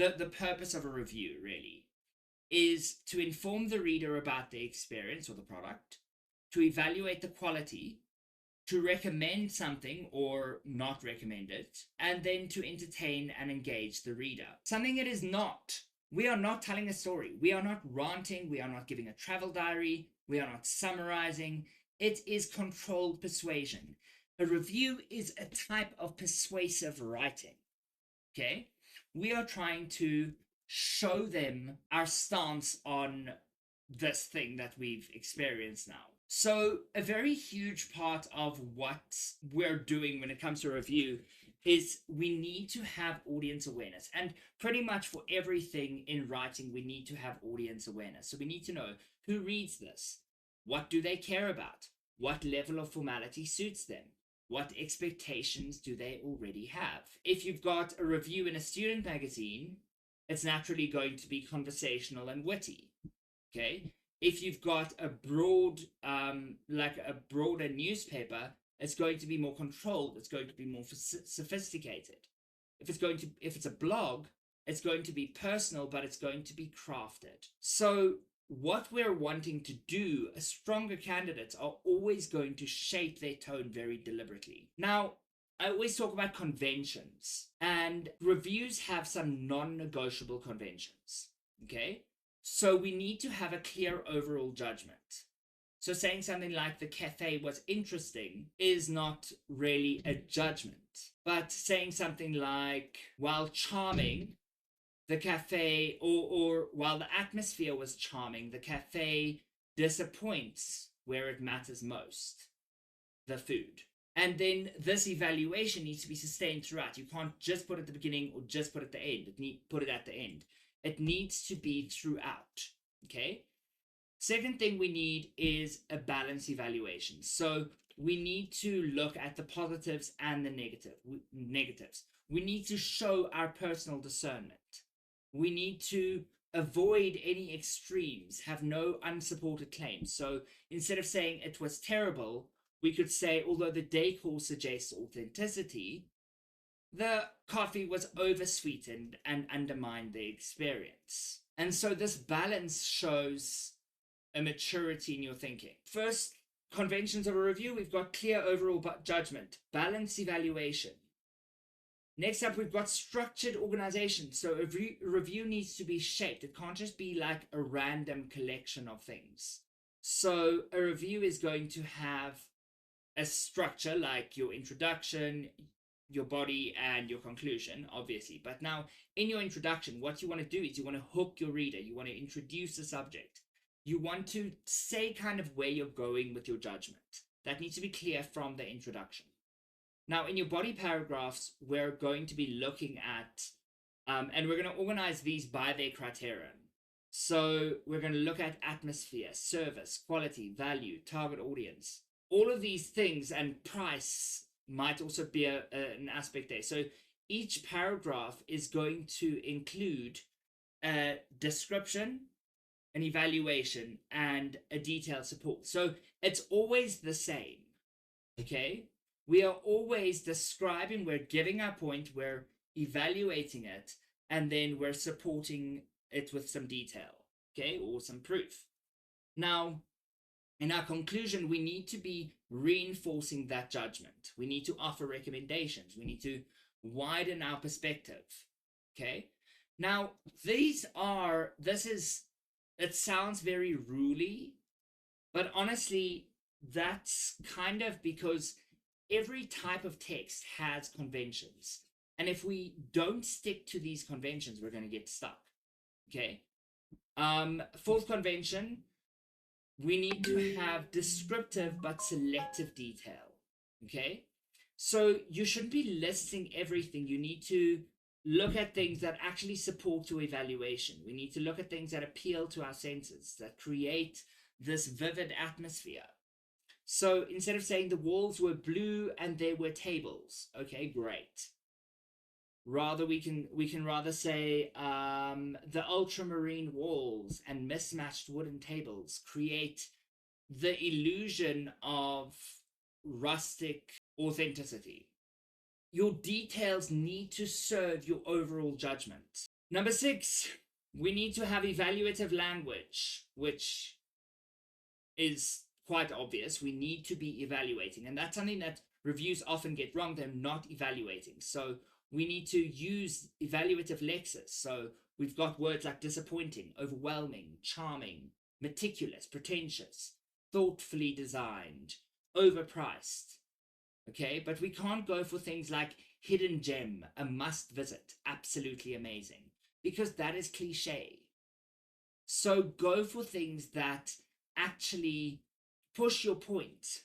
the purpose of a review really is to inform the reader about the experience or the product, to evaluate the quality, to recommend something or not recommend it, and then to entertain and engage the reader. Something it is not. We are not telling a story. We are not ranting. We are not giving a travel diary. We are not summarizing. It is controlled persuasion. A review is a type of persuasive writing. Okay? We are trying to show them our stance on this thing that we've experienced now. So a very huge part of what we're doing when it comes to a review is we need to have audience awareness. And pretty much for everything in writing, we need to have audience awareness. So we need to know who reads this, what do they care about, what level of formality suits them, what expectations do they already have. If you've got a review in a student magazine, it's naturally going to be conversational and witty. Okay? If you've got a broad, like a broader newspaper, it's going to be more controlled. It's going to be more sophisticated. If it's a blog, it's going to be personal, but it's going to be crafted. So what we're wanting to do, stronger candidates are always going to shape their tone very deliberately. Now, I always talk about conventions, and reviews have some non-negotiable conventions. Okay? So we need to have a clear overall judgment. So saying something like the cafe was interesting is not really a judgment. But saying something like, while charming, the cafe, or while the atmosphere was charming, the cafe disappoints where it matters most, the food. And then this evaluation needs to be sustained throughout. You can't just put it at the beginning or just put it at the end. Put it at the end. It needs to be throughout, okay? Second thing we need is a balanced evaluation. So we need to look at the positives and the negatives. We need to show our personal discernment. We need to avoid any extremes, have no unsupported claims. So instead of saying it was terrible, we could say, although the decor suggests authenticity, the coffee was oversweetened and undermined the experience. And so this balance shows a maturity in your thinking. First, conventions of a review, we've got clear overall judgment, balanced evaluation. Next up, we've got structured organization. So a review needs to be shaped. It can't just be like a random collection of things. So a review is going to have a structure like your introduction, your body, and your conclusion, obviously. But now, in your introduction, what you want to do is you want to hook your reader. You want to introduce the subject. You want to say kind of where you're going with your judgment. That needs to be clear from the introduction. Now, in your body paragraphs, we're going to be looking at, and we're going to organize these by their criterion. So we're going to look at atmosphere, service, quality, value, target audience. All of these things, and price might also be an aspect there. So each paragraph is going to include a description, an evaluation, and a detailed support. So it's always the same, okay? We are always describing, we're giving our point, we're evaluating it, and then we're supporting it with some detail, okay, or some proof. Now, in our conclusion, we need to be reinforcing that judgment. We need to offer recommendations. We need to widen our perspective, okay? Now, it sounds very ruly, but honestly, that's kind of because every type of text has conventions. And if we don't stick to these conventions, we're going to get stuck, okay? Fourth convention, we need to have descriptive but selective detail, okay? So you shouldn't be listing everything. You need to look at things that actually support your evaluation. We need to look at things that appeal to our senses, that create this vivid atmosphere. So instead of saying the walls were blue and there were tables, okay, great. Rather, we can rather say the ultramarine walls and mismatched wooden tables create the illusion of rustic authenticity. Your details need to serve your overall judgment. Number 6, we need to have evaluative language, which is quite obvious. We need to be evaluating, and that's something that reviews often get wrong. They're not evaluating. So we need to use evaluative lexis. So we've got words like disappointing, overwhelming, charming, meticulous, pretentious, thoughtfully designed, overpriced. Okay, but we can't go for things like hidden gem, a must visit, absolutely amazing, because that is cliche. So go for things that actually push your point.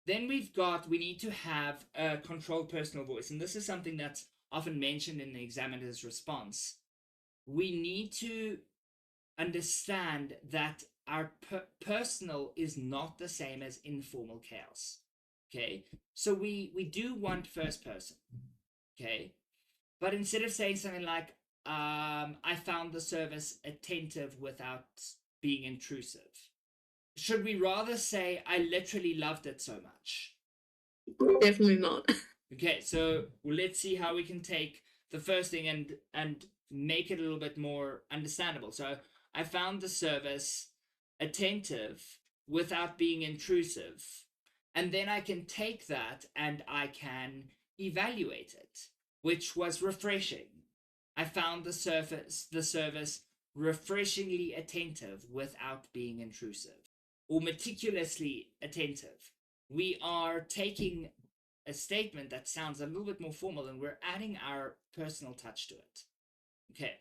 Then we need to have a controlled personal voice. And this is something that's often mentioned in the examiner's response. We need to understand that our personal is not the same as informal chaos. Okay, so we do want first person. Okay, but instead of saying something like, I found the service attentive without being intrusive, should we rather say, I literally loved it so much? Definitely not. Okay, so let's see how we can take the first thing and make it a little bit more understandable. So I found the service attentive without being intrusive. And then I can take that and I can evaluate it, which was refreshing. I found the service refreshingly attentive without being intrusive, or meticulously attentive. We are taking a statement that sounds a little bit more formal and we're adding our personal touch to it. Okay.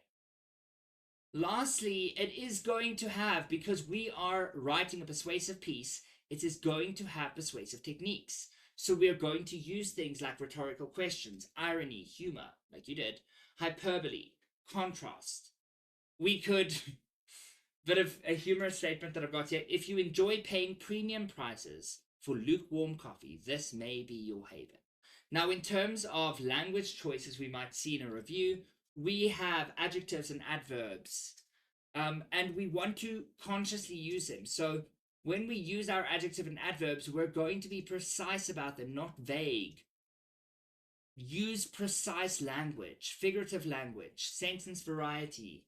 Lastly, it is going to have, because we are writing a persuasive piece, it is going to have persuasive techniques. So we're going to use things like rhetorical questions, irony, humor, like you did, hyperbole, contrast. We could, bit of a humorous statement that I've got here. If you enjoy paying premium prices for lukewarm coffee, this may be your haven. Now, in terms of language choices we might see in a review, we have adjectives and adverbs, and we want to consciously use them. So when we use our adjective and adverbs, we're going to be precise about them, not vague. Use precise language, figurative language, sentence variety,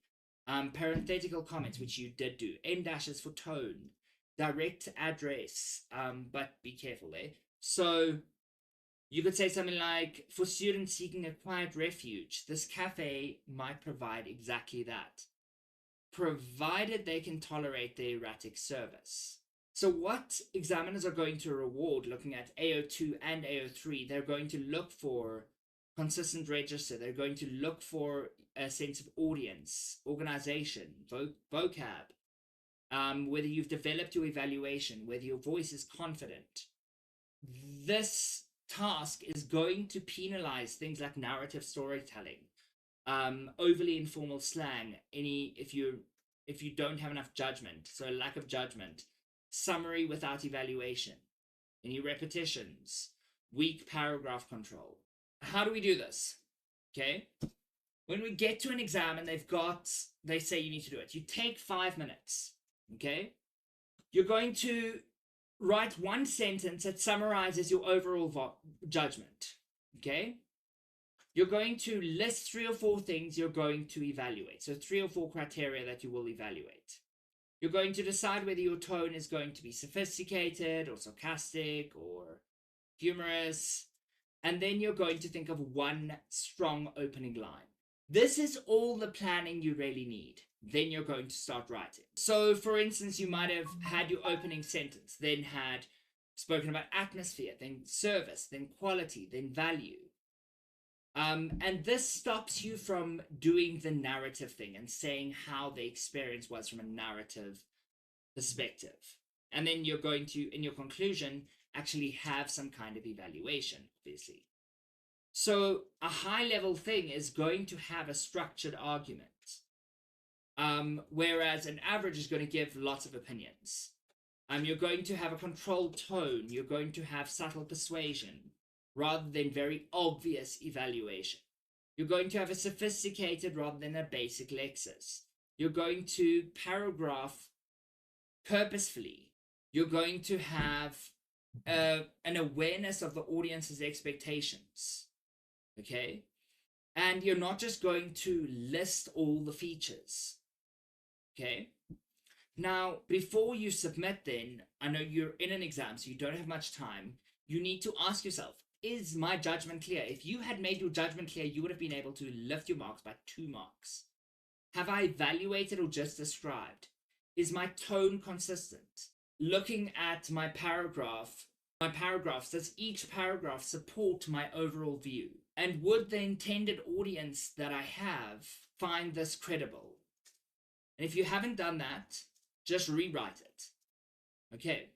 parenthetical comments, which you did do, em dashes for tone, direct address, but be careful there. So you could say something like, for students seeking a quiet refuge, this cafe might provide exactly that, provided they can tolerate the erratic service. So what examiners are going to reward, looking at AO2 and AO3, they're going to look for consistent register. They're going to look for a sense of audience, organization, vocab, whether you've developed your evaluation, whether your voice is confident. This task is going to penalize things like narrative storytelling, overly informal slang, if you don't have enough judgment, so lack of judgment, summary without evaluation, any repetitions, weak paragraph control. How do we do this? Okay, when we get to an exam and they say you need to do it, you take 5 minutes. Okay, you're going to write one sentence that summarizes your overall judgment. Okay, you're going to list 3 or 4 things you're going to evaluate. So 3 or 4 criteria that you will evaluate. You're going to decide whether your tone is going to be sophisticated or sarcastic or humorous. And then you're going to think of one strong opening line. This is all the planning you really need. Then you're going to start writing. So, for instance, you might have had your opening sentence, then had spoken about atmosphere, then service, then quality, then value. And this stops you from doing the narrative thing and saying how the experience was from a narrative perspective. And then you're going to, in your conclusion, actually have some kind of evaluation, obviously. So a high-level thing is going to have a structured argument, whereas an average is going to give lots of opinions. You're going to have a controlled tone. You're going to have subtle persuasion, rather than very obvious evaluation. You're going to have a sophisticated rather than a basic lexis. You're going to paragraph purposefully. You're going to have an awareness of the audience's expectations. Okay? And you're not just going to list all the features. Okay? Now, before you submit, then, I know you're in an exam, so you don't have much time. You need to ask yourself, is my judgment clear? If you had made your judgment clear, you would have been able to lift your marks by 2 marks. Have I evaluated or just described? Is my tone consistent? Looking at my paragraphs, does each paragraph support my overall view? And would the intended audience that I have find this credible? And if you haven't done that, just rewrite it. Okay.